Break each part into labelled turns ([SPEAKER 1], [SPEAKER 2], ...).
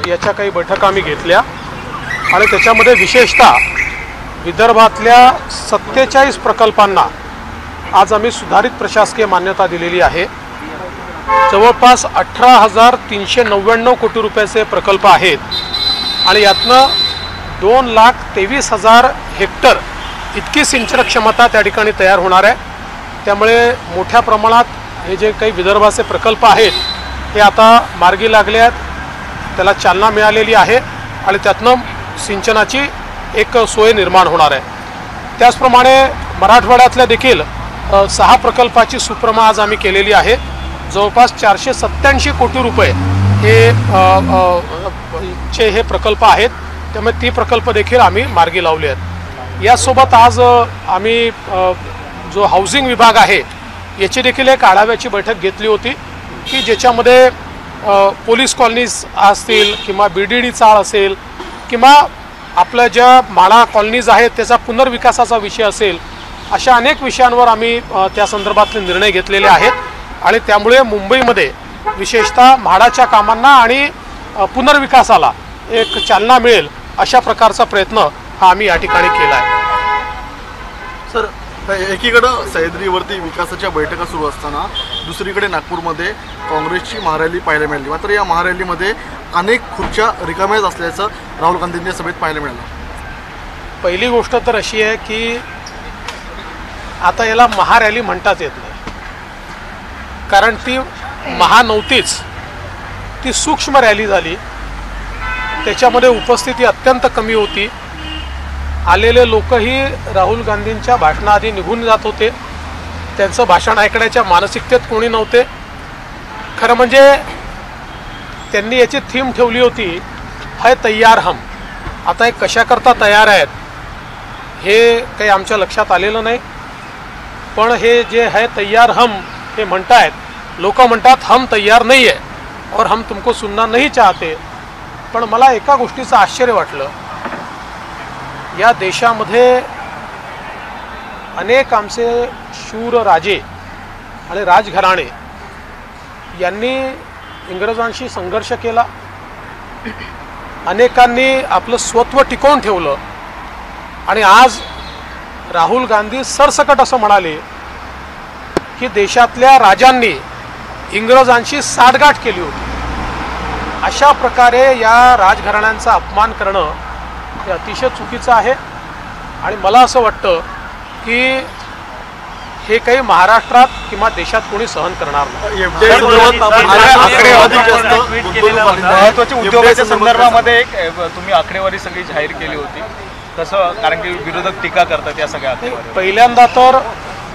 [SPEAKER 1] याच्या काही बैठका आम्ही घेतल्या आणि त्याच्यामध्ये विशेषतः विदर्भातल्या 47 प्रकल्पांना आज आम्ही सुधारित प्रशासकीय मान्यता दिलेली आहे। जवळपास 18,399 कोटी रुपयाचे प्रकल्प आहेत आणि यातनं 2,23,000 हेक्टर इतकी सिंचन क्षमता त्या ठिकाणी तयार होणार आहे। त्यामुळे मोठ्या प्रमाणात हे जे काही विदर्भाचे प्रकल्प आहेत हे आता मार्गी लागले आहेत, त्याला चालना मिळालेली आहे आणि त्यातनं सिंचनाची एक सोय निर्माण होणार आहे। त्याचप्रमाणे मराठवाड्यातल्या देखील 6 प्रकल्पाची सुप्रमा आज आम्ही केलेली आहे। जवळपास 487 कोटी रुपये हे प्रकल्प आहेत, त्यामुळे ती प्रकल्प देखील आम्ही मार्गी लावले आहेत। यासोबत आज आम्ही जो हाऊसिंग विभाग आहे याची देखील एक आढाव्याची बैठक घेतली होती की ज्याच्यामध्ये पोलीस कॉलनीज असतील किंवा BDD चाळ असेल किंवा आपल्या ज्या माळा कॉलनीज आहेत त्याचा पुनर्विकासाचा विषय असेल, अशा अनेक विषयांवर आम्ही त्या संदर्भातले निर्णय घेतलेले आहेत आणि त्यामुळे मुंबईमध्ये विशेषतः म्हाडाच्या कामांना आणि पुनर्विकासाला एक चालना मिळेल अशा प्रकारचा प्रयत्न हा आम्ही या ठिकाणी केला आहे।
[SPEAKER 2] सर, एकीकडे सह्याद्रीवरती विकासाच्या बैठका सुरू असताना दुसरीकडे नागपूरमध्ये काँग्रेसची महारॅली पाहायला मिळाली, मात्र या महारॅलीमध्ये अनेक खुर्च्या रिकाम्याच असल्याचं राहुल गांधींच्या सभेत पाहायला मिळालं।
[SPEAKER 1] पहिली गोष्ट तर अशी आहे की आता याला महारॅली म्हणताच येत नाही, कारण ती नव्हतीच, ती सूक्ष्म रॅली झाली। त्याच्यामध्ये उपस्थिती अत्यंत कमी होती। आलेले लोकही राहुल गांधींच्या भाषणाआधी निघून जात होते, त्यांचं भाषण ऐकण्याच्या मानसिकतेत कोणी नव्हते। खरं म्हणजे त्यांनी याची थीम ठेवली होती, है तैयार हम। आता हे कशाकरता तयार आहेत हे काही आमच्या लक्षात आलेलं नाही, पण हे जे है तैयार हम हे म्हणतायत, लोक म्हणतात हम तैयार नहीं है और हम तुमको सुनना नहीं चाहते। पण मला एका गोष्टीचं आश्चर्य वाटलं, या देशामध्ये अनेक आमचे शूर राजे आणि राजघराणे यांनी इंग्रजांशी संघर्ष केला, अनेकांनी आपलं स्वत्व टिकवून ठेवलं आणि आज राहुल गांधी सरसकट असं म्हणाले की देशातल्या राजांनी इंग्रजांशी साठगाठ केली होती। अशा प्रकारे या राजघराण्यांचा अपमान करणं हे अतिशय चुकीचं आहे आणि मला असं वाटतं की हे काही महाराष्ट्रात किंवा देशात कोणी सहन करणार नाही।
[SPEAKER 3] महत्त्वाची उद्योगाच्या संदर्भामध्ये तुम्ही आकडेवारी सगळी जाहीर केली होती, कसं, कारण की विरोधक टीका करतात या सगळ्या आकडेवारी।
[SPEAKER 1] पहिल्यांदा तर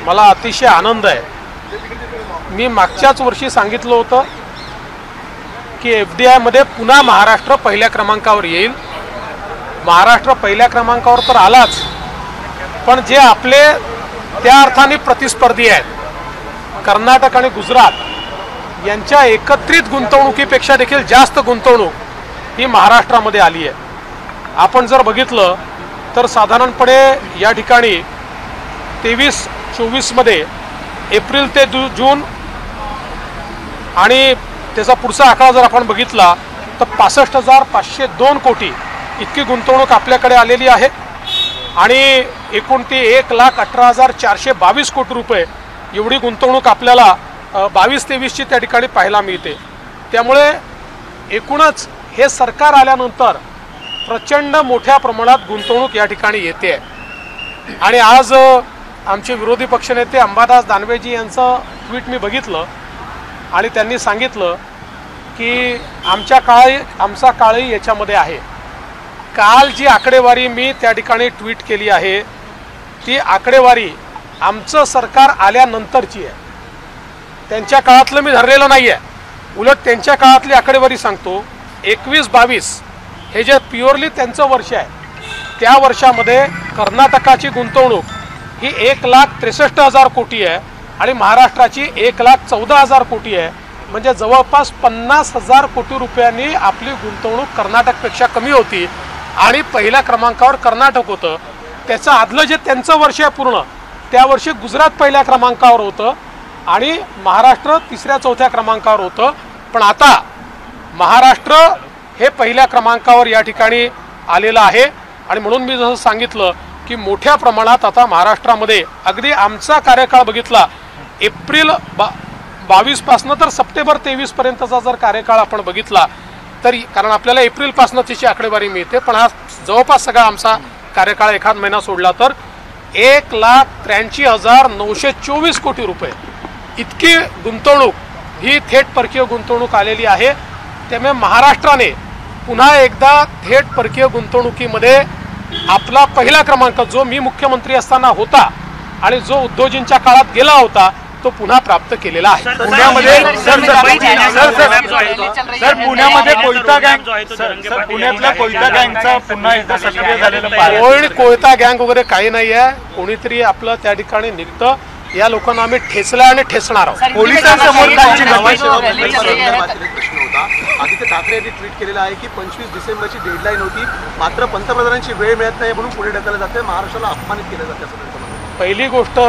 [SPEAKER 1] मला अतिशय आनंद आहे, मी मागच्याच वर्षी सांगितलं होतं की FDI मध्ये पुन्हा महाराष्ट्र पहिल्या क्रमांकावर येईल। महाराष्ट्र पहिल्या क्रमांकावर तर आलाच, पण जे आपले त्या अर्थाने प्रतिस्पर्धी आहेत, कर्नाटक आणि गुजरात यांच्या एकत्रित गुंतवणुकीपेक्षा देखील जास्त गुंतवणूक ही महाराष्ट्रामध्ये आली आहे। आपण जर बघितलं तर साधारणपणे या ठिकाणी 23-24 मध्ये एप्रिल ते जून आणि त्याचा पुढचा आकडा जर आपण बघितला तर 65,502 कोटी इतकी गुंतवणूक आपल्याकडे आलेली आहे आणि एकूण ती 1,18,422 कोटी रुपये एवढी गुंतवणूक आपल्याला 22-23ची त्या ठिकाणी पाहायला मिळते। त्यामुळे एकूणच हे सरकार आल्यानंतर प्रचंड मोठ्या प्रमाणात गुंतवणूक या ठिकाणी येते आणि आज आमचे विरोधी पक्षनेते अंबादास दानवेजी यांचं ट्विट मी बघितलं आणि त्यांनी सांगितलं की आमचा काळही याच्यामध्ये आहे। काल जी आकडेवारी मी त्या ठिकाणी ट्विट केली आहे ती आकडेवारी आमचं सरकार आल्यानंतरची आहे, त्यांच्या काळातलं मी धरलेलं नाही आहे। उलट त्यांच्या काळातली आकडेवारी सांगतो, 21-22 हे जे प्युअरली त्यांचं वर्ष आहे त्या वर्षामध्ये कर्नाटकाची गुंतवणूक ही 1,63,000 कोटी आहे आणि महाराष्ट्राची 1,14,000 कोटी आहे। म्हणजे जवळपास 50,000 कोटी रुपयांनी आपली गुंतवणूक कर्नाटकपेक्षा कमी होती आणि पहिल्या क्रमांकावर कर्नाटक होतं। त्याचं आदलं जे त्यांचं वर्ष आहे पूर्ण त्या वर्षी गुजरात पहिल्या क्रमांकावर होतं आणि महाराष्ट्र 3ऱ्या-4थ्या क्रमांकावर होतं। पण आता महाराष्ट्र हे पहिल्या क्रमांकावर या ठिकाणी आलेलं आहे। आणि म्हणून मी जसं सांगितलं की मोठ्या प्रमाणात आता महाराष्ट्रामध्ये अगदी आमचा कार्यकाळ बघितला एप्रिल 22 पासून तर सप्टेंबर 23 पर्यंतचा जर कार्यकाळ आपण बघितला तरी, कारण आपल्याला एप्रिल पासून तिची आकडेवारी मिळते, पण हा जवळपास सगळा आमचा कार्यकाळ एखाद महिना सोडला तर 1,83,924 कोटी रुपये इतकी गुंतवणूक ही थेट परकीय गुंतवणूक आलेली आहे। त्यामुळे महाराष्ट्राने पुन्हा एकदा थेट परकीय गुंतवणुकीमध्ये आपला पहिला क्रमांक जो मी मुख्यमंत्री असताना होता आणि जो उद्योजींच्या काळात गेला होता तो पुन्हा प्राप्त केलेला आहे।
[SPEAKER 3] पुण्यामध्ये पुण्यामध्ये कोयता गँग पुण्यातल्या कोयता गँगचा पुन्हा एकदा सक्रिय झालेलं
[SPEAKER 1] कोण कोयता गँग वगैरे काही नाही आहे, कोणीतरी आपलं त्या ठिकाणी निघतं, या लोकांना आम्ही ठेचलं आणि ठेचणार आहोत।
[SPEAKER 3] पोलिसांसमोर
[SPEAKER 2] प्रश्न होता, आदित्य ठाकरे यांनी ट्विट केलेलं आहे की 25 डिसेंबरची डेडलाईन होती, मात्र पंतप्रधानांची वेळ मिळत नाही म्हणून पुढे ढकललं जाते, महाराष्ट्राला अपमानित केलं जाते असं त्यांचं म्हणणं आहे।
[SPEAKER 1] पहिली गोष्ट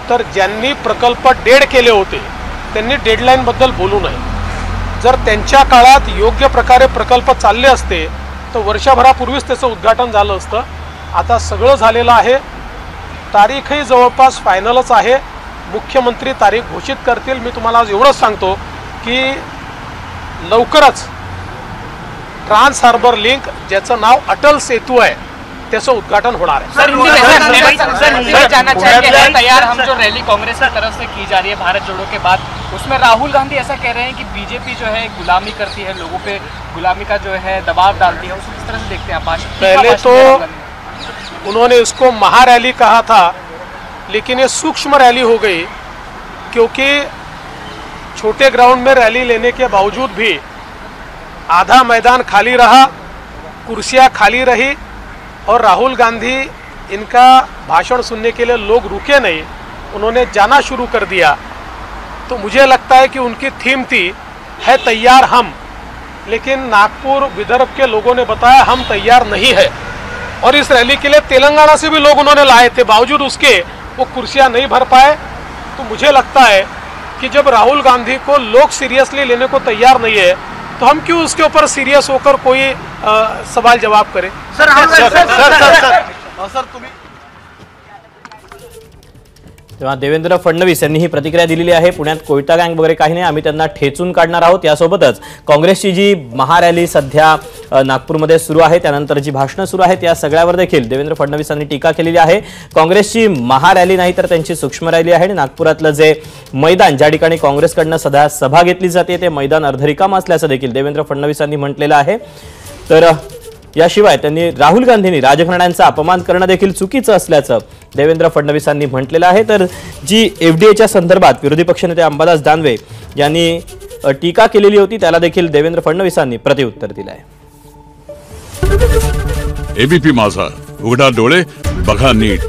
[SPEAKER 1] तर ज्यांनी प्रकल्प डेड केले होते त्यांनी डेडलाईन बद्दल बोलू नये। जर त्यांच्या काळात योग्य प्रकारे प्रकल्प चालले असते तर वर्षभरापूर्वीच त्याचं उद्घाटन झालं असतं। आता सगळं झालेलं आहे, तारीखही जवळपास फायनलच आहे, मुख्यमंत्री तारीख घोषित करतील। मी तुम्हाला आज एवढंच सांगतो की लवकरच ट्रान्स हार्बर लिंक ज्याचं नाव अटल सेतू आहे त्याचं उद्घाटन होणार है।
[SPEAKER 4] सर जानना चाहिए तैयार हम जो रैली कांग्रेस की तरफ से की जा रही है भारत जोड़ो के बाद, उसमें राहुल गांधी ऐसा कह रहे हैं कि बीजेपी जो है गुलामी करती है, लोगों पे गुलामी का जो है दबाव डालती है, उसको किस तरह से देखते हैं आप?
[SPEAKER 1] पहले तो उन्होंने इसको महारैली कहा था, लेकिन ये सूक्ष्म रैली हो गई क्योंकि छोटे ग्राउंड में रैली लेने के बावजूद भी आधा मैदान खाली रहा, कुर्सियां खाली रही और राहुल गांधी इनका भाषण सुनने के लिए लोग रुके नहीं, उन्होंने जाना शुरू कर दिया। तो मुझे लगता है कि उनकी थीम थी है तैयार हम, लेकिन नागपुर विदर्भ के लोगों ने बताया हम तैयार नहीं है और इस रैली के लिए तेलंगाना से भी लोग उन्होंने लाए थे, बावजूद उसके वो कुर्सियां नहीं भर पाए। तो मुझे लगता है कि जब राहुल गांधी को लोग सीरियसली लेने को तैयार नहीं है तो हम क्यों उसके ऊपर सीरियस होकर कोई सवाल जवाब करें।
[SPEAKER 2] सर तुम्ही
[SPEAKER 5] तेव्हा देवेंद्र फडणवीस यांनी ही प्रतिक्रिया दिलेली आहे। पुण्यात कोयता गँग वगैरे काही नाही, आम्ही त्यांना ठेचून काढणार आहोत। यासोबतच काँग्रेसची जी महारॅली सध्या नागपूरमध्ये सुरू आहे, त्यानंतर जी भाषणं सुरू आहेत या सगळ्यावर देखील देवेंद्र फडणवीसांनी टीका केलेली आहे। काँग्रेसची महारॅली नाही तर त्यांची सूक्ष्म रॅली आहे आणि नागपुरातलं जे मैदान ज्या ठिकाणी काँग्रेसकडनं सध्या सभा घेतली जाते ते मैदान अर्धरिकाम असल्याचं देखील देवेंद्र फडणवीसांनी म्हटलेलं आहे। तर याशिवाय त्यांनी राहुल गांधींनी राजघराण्यांचा अपमान करणं देखील चुकीचं असल्याचं देवेंद्र फडणवीसांनी म्हटलेलं आहे। तर जी एफडीएच्या संदर्भात विरोधी पक्षनेते अंबादास दानवे यांनी टीका केलेली होती त्याला देखील देवेंद्र फडणवीसांनी प्रत्युत्तर दिलं आहे।
[SPEAKER 6] एबीपी माझा, उघडा डोळे बघा नीट।